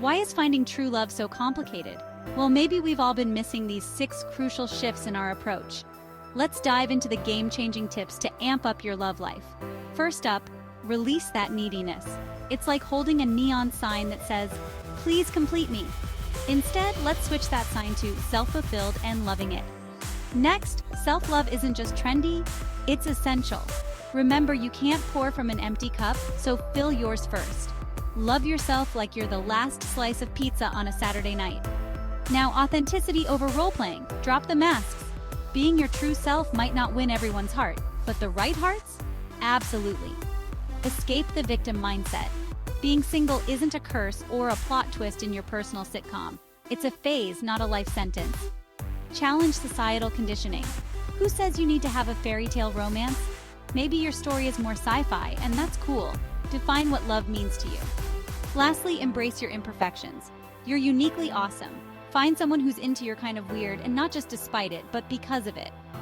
Why is finding true love so complicated? Well, maybe we've all been missing these 6 crucial shifts in our approach. Let's dive into the game-changing tips to amp up your love life. First up, release that neediness. It's like holding a neon sign that says, "Please complete me." Instead, let's switch that sign to self-fulfilled and loving it. Next, self-love isn't just trendy, it's essential. Remember, you can't pour from an empty cup, so fill yours first. Love yourself like you're the last slice of pizza on a Saturday night. Now, authenticity over role-playing. Drop the masks. Being your true self might not win everyone's heart, but the right hearts? Absolutely. Escape the victim mindset. Being single isn't a curse or a plot twist in your personal sitcom. It's a phase, not a life sentence. Challenge societal conditioning. Who says you need to have a fairy tale romance? Maybe your story is more sci-fi, and that's cool. Define what love means to you. Lastly, embrace your imperfections. You're uniquely awesome. Find someone who's into your kind of weird, and not just despite it, but because of it.